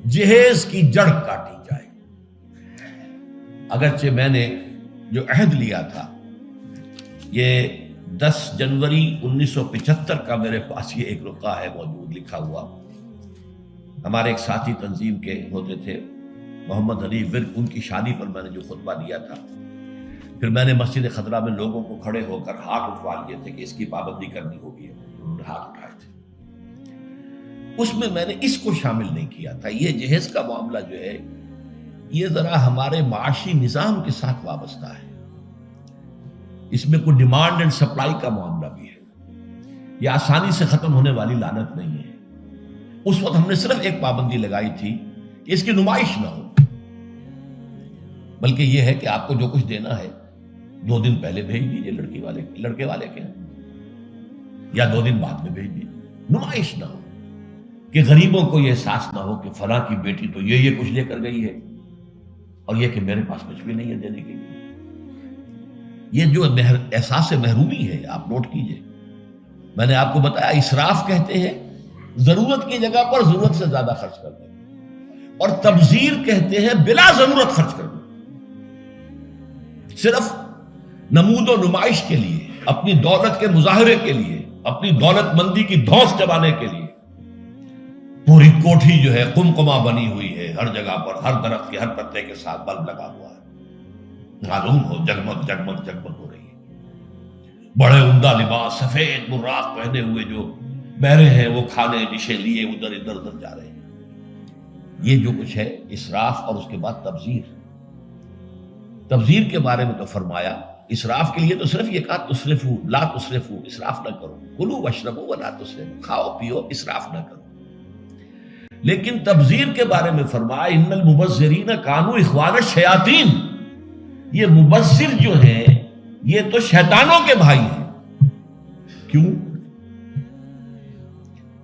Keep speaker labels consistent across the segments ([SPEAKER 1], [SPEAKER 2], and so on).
[SPEAKER 1] جہیز کی جڑ کاٹی جائے۔ اگرچہ میں نے جو عہد لیا تھا، یہ 10 جنوری 1975 کا میرے پاس یہ ایک رقعہ ہے موجود لکھا ہوا۔ ہمارے ایک ساتھی تنظیم کے ہوتے تھے محمد علی ورد، ان کی شادی پر میں نے جو خطبہ دیا تھا، پھر میں نے مسجد خضرہ میں لوگوں کو کھڑے ہو کر ہاتھ اٹھوا لیے تھے کہ اس کی پابندی کرنی ہوگی، انہوں نے ہاتھ اٹھائے تھے۔ اس میں میں نے اس کو شامل نہیں کیا تھا۔ یہ جہیز کا معاملہ جو ہے یہ ذرا ہمارے معاشی نظام کے ساتھ وابستہ ہے، اس میں کوئی ڈیمانڈ اینڈ سپلائی کا معاملہ بھی ہے، یہ آسانی سے ختم ہونے والی لعنت نہیں ہے۔ اس وقت ہم نے صرف ایک پابندی لگائی تھی کہ اس کی نمائش نہ ہو، بلکہ یہ ہے کہ آپ کو جو کچھ دینا ہے 2 دن پہلے بھیج دیجئے لڑکے والے کے، یا 2 دن بعد میں بھیج دیجئے، نمائش نہ ہو کہ غریبوں کو یہ احساس نہ ہو کہ فلاں کی بیٹی تو یہ کچھ لے کر گئی ہے اور یہ کہ میرے پاس کچھ بھی نہیں ہے دینے کے لیے۔ یہ جو احساس محرومی ہے آپ نوٹ کیجئے۔ میں نے آپ کو بتایا اسراف کہتے ہیں ضرورت کی جگہ پر ضرورت سے زیادہ خرچ کر دیں، اور تبذیر کہتے ہیں بلا ضرورت خرچ کر دیں، صرف نمود و نمائش کے لیے، اپنی دولت کے مظاہرے کے لیے، اپنی دولت مندی کی دھوس چبانے کے لیے۔ پوری کوٹھی جو ہے قمقمہ بنی ہوئی ہے، ہر جگہ پر ہر درخت کے ہر پتے کے ساتھ بلب لگا ہوا ہے، معلوم ہو جگمگ جگمگ جگمگ ہو رہی ہے۔ بڑے عمدہ لباس سفید براق پہنے ہوئے جو بہرے ہیں وہ کھانے ڈشیں لیے ادھر ادھر جا رہے ہیں۔ یہ جو کچھ ہے اسراف، اور اس کے بعد تبذیر کے بارے میں تو فرمایا، اسراف کے لیے تو صرف یہ کہا تسرفو لا تسرفو، اسراف نہ کرو، کلوا واشربوا ولا تسرفوا، کھاؤ پیو اسراف نہ کرو۔ لیکن تبذیر کے بارے میں فرمایا ان المبذرین کانوا اخوان الشیاطین، یہ مبذر جو ہیں یہ تو شیطانوں کے بھائی ہیں۔ کیوں؟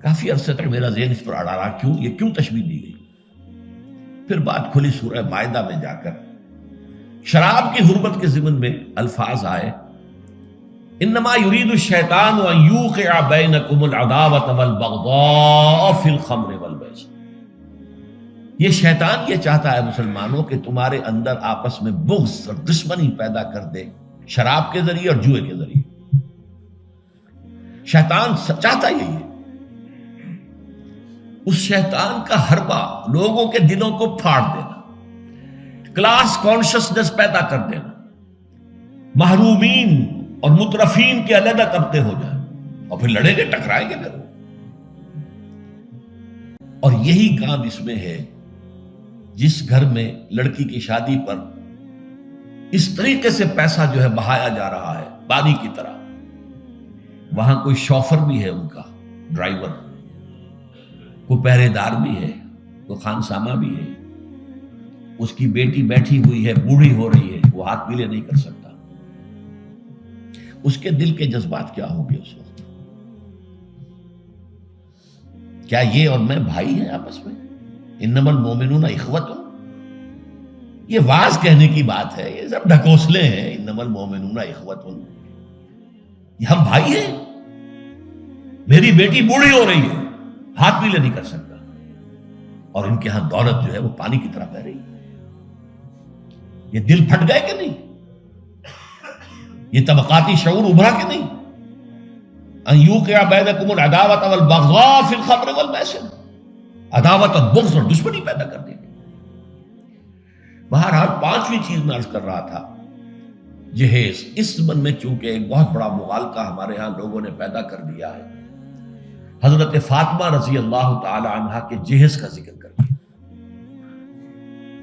[SPEAKER 1] کافی عرصے تک میرا ذہن اس پر اڑا رہا، کیوں تشبیہ دی گئی؟ پھر بات کھلی سورہ مائدہ میں جا کر شراب کی حرمت کے ضمن میں الفاظ آئے، انما یرید الشیطان ان یوقع بینکم العداوۃ والبغضاء فی الخمر والمیسر، یہ شیطان یہ چاہتا ہے مسلمانوں کہ تمہارے اندر آپس میں بغض اور دشمنی پیدا کر دے شراب کے ذریعے اور جوئے کے ذریعے۔ شیطان چاہتا یہی ہے۔ اس شیطان کا حربہ لوگوں کے دلوں کو پھاڑ دینا، کلاس کانشسنس پیدا کر دینا، محرومین اور مترفین کے علیحدہ طبقے ہو جائیں، اور پھر لڑیں گے ٹکرائیں گے پھر۔ اور یہی کام اس میں ہے، جس گھر میں لڑکی کی شادی پر اس طریقے سے پیسہ جو ہے بہایا جا رہا ہے پانی کی طرح، وہاں کوئی شوفر بھی ہے، ان کا ڈرائیور، کوئی پہرے دار بھی ہے، کوئی خانسامہ بھی ہے، اس کی بیٹی بیٹھی ہوئی ہے، بوڑھی ہو رہی ہے، وہ ہاتھ پیلے نہیں کر سکتا۔ اس کے دل کے جذبات کیا ہوں گے اس وقت؟ کیا یہ اور میں بھائی ہیں آپس میں؟ انما المومنون اخوۃ، یہ واز کہنے کی بات ہے، یہ سب ڈھکوسلے ہیں۔ انما المومنون اخوۃ، یہ ہم بھائی ہیں؟ میری بیٹی بوڑھی ہو رہی ہے، ہاتھ پیلے نہیں کر سکتا، اور ان کے ہاں دولت جو ہے وہ پانی کی طرح بہ رہی ہے۔ یہ دل پھٹ گئے کہ نہیں؟ یہ طبقاتی شعور ابھرا کہ نہیں؟ ان یوقع بینکم العداوۃ والبغضاء فی الخمر والمیسر، عداوت اور بغض اور دشمنی پیدا کر دیں گے۔ بہرحال 5ویں چیز میں عرض کر رہا تھا، جہیز۔ اس زمن میں چونکہ ایک بہت بڑا مغالطہ ہمارے ہاں لوگوں نے پیدا کر دیا ہے، حضرت فاطمہ رضی اللہ تعالی عنہا کے جہیز کا ذکر کر کے۔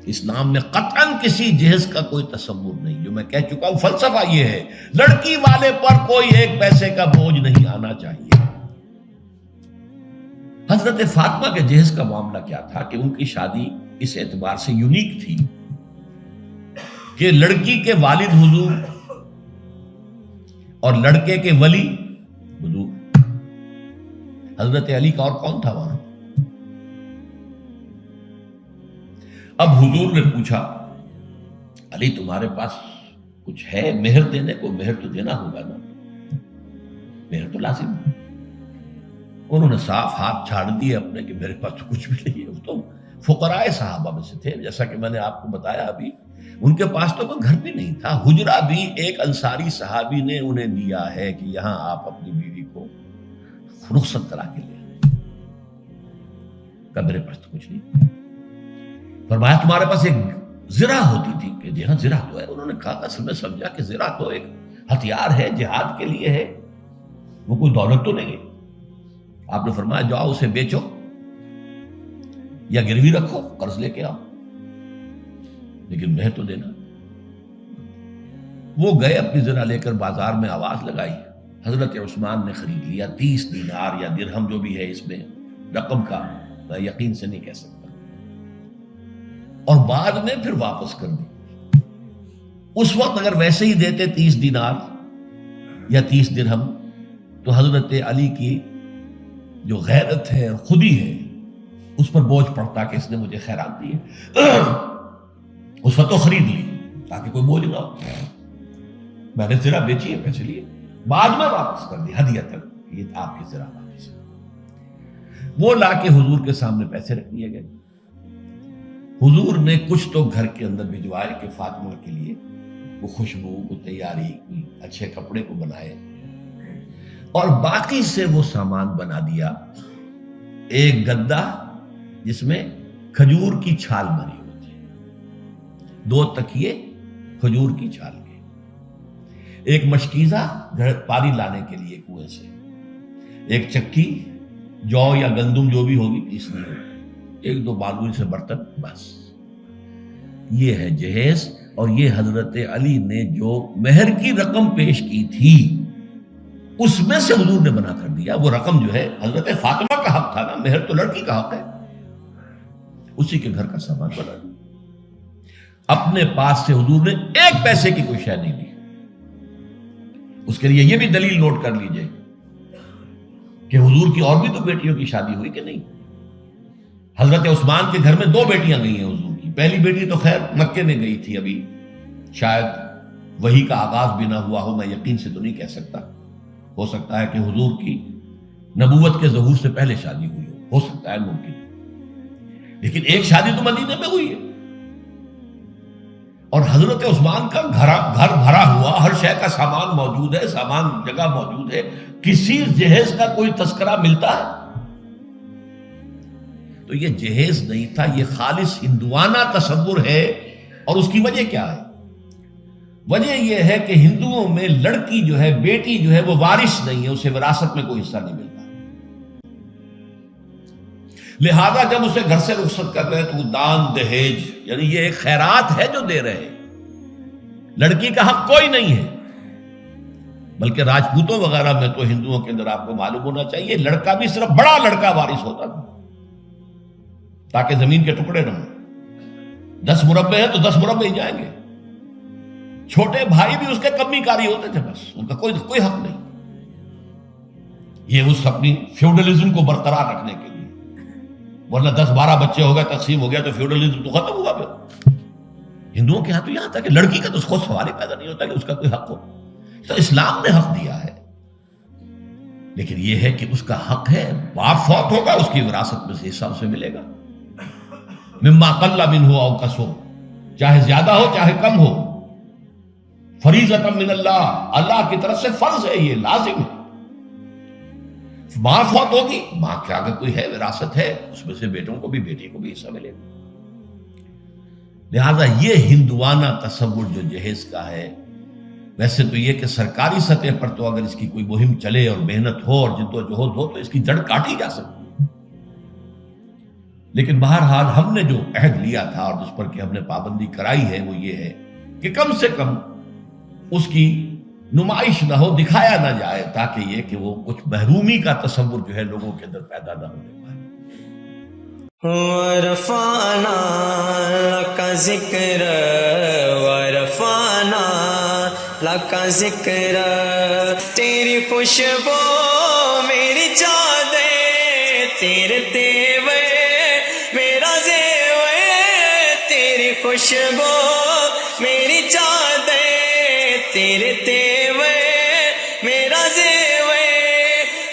[SPEAKER 1] اسلام میں قطعاً کسی جہیز کا کوئی تصور نہیں، جو میں کہہ چکا ہوں فلسفہ یہ ہے، لڑکی والے پر کوئی 1 پیسے کا بوجھ نہیں آنا چاہیے۔ حضرت فاطمہ کے جہیز کا معاملہ کیا تھا کہ ان کی شادی اس اعتبار سے یونیک تھی کہ لڑکی کے والد حضور اور لڑکے کے ولی حضور، حضرت علی کا اور کون تھا وہاں؟ اب حضور نے پوچھا، علی تمہارے پاس کچھ ہے مہر دینے کو؟ مہر تو دینا ہوگا نا، مہر تو لازم ہے۔ انہوں نے صاف ہاتھ چھاڑ دیے اپنے کہ میرے پاس تو کچھ بھی نہیں ہے، تو فقراء صحابہ میں سے تھے، جیسا کہ میں نے آپ کو بتایا ابھی، ان کے پاس تو کوئی گھر بھی نہیں تھا، حجرہ بھی ایک انصاری صحابی نے انہیں دیا ہے کہ یہاں آپ اپنی بیوی کو رخصت کرا کے لے آئیں۔ کہ میرے پاس تو کچھ نہیں، فرمایا تمہارے پاس ایک زرہ ہوتی تھی کہ جی ہاں زرہ تو ہے۔ انہوں نے کہا اصل میں سمجھا کہ زرہ تو ایک ہتھیار ہے، جہاد کے لیے ہے، وہ کوئی دولت تو نہیں ہے۔ آپ نے فرمایا جاؤ اسے بیچو یا گروی رکھو، قرض لے کے آؤ، لیکن مہر تو دینا۔ وہ گئے اپنی زرہ لے کر بازار میں آواز لگائی، حضرت عثمان نے خرید لیا 30 دینار یا درہم جو بھی ہے، اس میں رقم کا میں یقین سے نہیں کہہ سکتا، اور بعد میں پھر واپس کر دی۔ اس وقت اگر ویسے ہی دیتے 30 دینار یا 30 درہم تو حضرت علی کی جو غیرت ہے اور خودی ہے اس پر بوجھ پڑتا کہ اس نے مجھے خیرات دی ہے۔ اس وقت تو خرید لی تاکہ کوئی بوجھ نہ ہو، میں نے زرہ بیچی ہے، پیسے لیے، بعد میں واپس کر دی ہدیۃً، یہ آپ کی زرہ واپس ہے۔ وہ لا کے حضور کے سامنے پیسے رکھ دیے گئے۔ حضور نے کچھ تو گھر کے اندر بھجوائے کہ فاطمہ کے لیے وہ خوشبو کو تیاری کی، اچھے کپڑے کو بنائے، اور باقی سے وہ سامان بنا دیا۔ ایک گدا جس میں کھجور کی چھال بنی ہوئی تھی، 2 تکیے کھجور کی چھال کے، ایک مشکیزہ پانی لانے کے لیے کنویں سے، ایک چکی جو یا گندم جو بھی ہوگی پیسنی ہوگی، 1-2 معمولی سے برتن، بس یہ ہے جہیز۔ اور یہ حضرت علی نے جو مہر کی رقم پیش کی تھی اس میں سے حضور نے بنا کر دیا۔ وہ رقم جو ہے حضرت فاطمہ کا حق تھا نا، مہر تو لڑکی کا حق ہے، اسی کے گھر کا سامان بنا دیا۔ اپنے پاس سے حضور نے 1 پیسے کی کوئی شے نہیں دی۔ اس کے لیے یہ بھی دلیل نوٹ کر لیجئے کہ حضور کی اور بھی تو بیٹیوں کی شادی ہوئی کہ نہیں۔ حضرت عثمان کے گھر میں 2 بیٹیاں گئی ہیں حضور کی۔ پہلی بیٹی تو خیر مکے میں گئی تھی، ابھی شاید وحی کا آغاز بھی نہ ہوا ہو، میں یقین سے تو نہیں کہہ سکتا، ہو سکتا ہے کہ حضور کی نبوت کے ظہور سے پہلے شادی ہوئی ہو سکتا ہے، ممکن، لیکن ایک شادی تو مدینے میں ہوئی ہے۔ اور حضرت عثمان کا گھر بھرا ہوا، ہر شے کا سامان موجود ہے، سامان جگہ موجود ہے، کسی جہیز کا کوئی تذکرہ ملتا ہے؟ تو یہ جہیز نہیں تھا، یہ خالص ہندوانہ تصور ہے۔ اور اس کی وجہ کیا ہے؟ وجہ یہ ہے کہ ہندوؤں میں لڑکی جو ہے، بیٹی جو ہے، وہ وارث نہیں ہے، اسے وراثت میں کوئی حصہ نہیں ملتا، لہذا جب اسے گھر سے رخصت کر رہے تو وہ دان دہیج، یعنی یہ ایک خیرات ہے جو دے رہے ہیں، لڑکی کا حق کوئی نہیں ہے۔ بلکہ راجپوتوں وغیرہ میں تو ہندوؤں کے اندر آپ کو معلوم ہونا چاہیے، لڑکا بھی صرف بڑا لڑکا وارث ہوتا تھا تاکہ زمین کے ٹکڑے نہ ہوں۔ 10 مربع ہے تو 10 مربع ہی جائیں گے، چھوٹے بھائی بھی اس کے کمی کاری ہوتے تھے، بس ان کا کوئی حق نہیں۔ یہ اس اپنی فیوڈلزم کو برقرار رکھنے کے لیے، ورنہ 10-12 بچے ہو گئے، تقسیم ہو گیا تو فیوڈلزم تو ختم ہوا پھر۔ ہندوؤں کے ہاں تو یہاں تھا کہ لڑکی کا تو خود سوال ہی پیدا نہیں ہوتا کہ اس کا کوئی حق ہو، تو اسلام نے حق دیا ہے، لیکن یہ ہے کہ اس کا حق ہے، باپ فوت ہوگا اس کی وراثت میں سے حصہ اسے ملے گا، مما قل منہ او کثر، چاہے زیادہ ہو چاہے کم ہو، فریضۃ من اللہ، اللہ کی طرف سے فرض ہے، یہ لازم ہے۔ ماں فوت ہوگی، ماں کے اگر کوئی ہے وراثت ہے، اس میں سے بیٹوں کو بھی بیٹی کو بھی حصہ ملے گا۔ لہذا یہ ہندوانہ تصور جو جہیز کا ہے، ویسے تو یہ کہ سرکاری سطح پر تو اگر اس کی کوئی مہم چلے اور محنت ہو اور جدوجہد ہو تو اس کی جڑ کاٹی جا سکتی ہے، لیکن بہرحال ہم نے جو عہد لیا تھا اور جس پر کہ ہم نے پابندی کرائی ہے وہ یہ ہے کہ کم سے کم اس کی نمائش نہ ہو، دکھایا نہ جائے، تاکہ یہ کہ وہ کچھ محرومی کا تصور جو ہے لوگوں کے اندر پیدا نہ ہونے پائے۔
[SPEAKER 2] ورفعنا لك ذکر ورفعنا لك ذکر، تیری خوشبو میری چادر، تیرے تیور میرا زیور، تیری خوشبو میری چادر، تیرے تیور میرا زیور،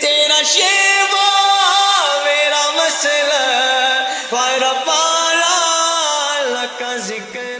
[SPEAKER 2] تیرا شیوا میرا مسئلہ، ورفعنا ذکر